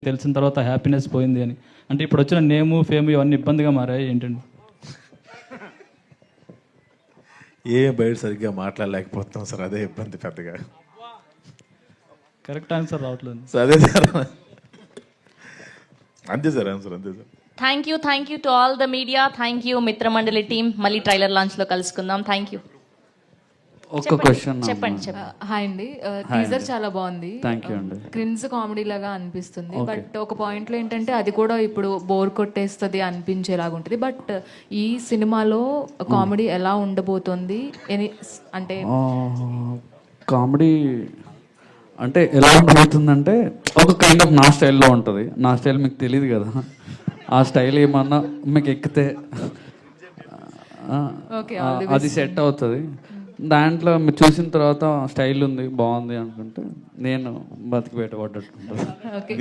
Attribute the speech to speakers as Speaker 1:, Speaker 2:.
Speaker 1: తెలిసిన తర్వాత హ్యాపీనెస్ పోయింది అని. అంటే ఇప్పుడు వచ్చిన నేము ఫేమ్ ఇవన్నీ ఇబ్బందిగా మారాయి ఏంటండి?
Speaker 2: బయట సరిగ్గా మాట్లాడలేకపోతున్నాం సార్, అదే ఇబ్బంది పెద్దగా.
Speaker 1: కరెక్ట్ ఆన్సర్ రావట్లేదు
Speaker 2: సో అదే సార్, అంతే సార్ ఆన్సర్, అంతే sir.
Speaker 3: Thank you to all the media. Thank you Mitramandali team. మళ్ళీ ట్రైలర్ లాంచ్లో కలుసుకుందాం. Thank you.
Speaker 4: ఒక్క క్వశ్చన్.
Speaker 3: చెప్పండి.
Speaker 5: హాయ్ అండి, టీజర్ చాలా బాగుంది.
Speaker 4: థ్యాంక్ యూ అండి.
Speaker 5: క్రిన్స్ కామెడీ లాగా అనిపిస్తుంది, బట్ ఒక పాయింట్లో ఏంటంటే అది కూడా ఇప్పుడు బోర్ కొట్టేస్తుంది అనిపించేలాగా ఉంటుంది. బట్ ఈ సినిమాలో కామెడీ ఎలా ఉండబోతుంది అంటే
Speaker 4: కామెడీ అంటే ఎలా ఉండబోతుందంటే ఒక కైండ్ ఆఫ్ నా స్టైల్లో ఉంటుంది. నా స్టైల్ మీకు తెలియదు కదా, ఆ స్టైల్ ఏమన్నా మీకు ఎక్కితే అది సెట్ అవుతుంది. దాంట్లో మీరు చూసిన తర్వాత స్టైల్ ఉంది, బాగుంది అనుకుంటే నేను బతికి పెట్టబడ్డట్టు ఉంటుంది.
Speaker 5: ఓకే.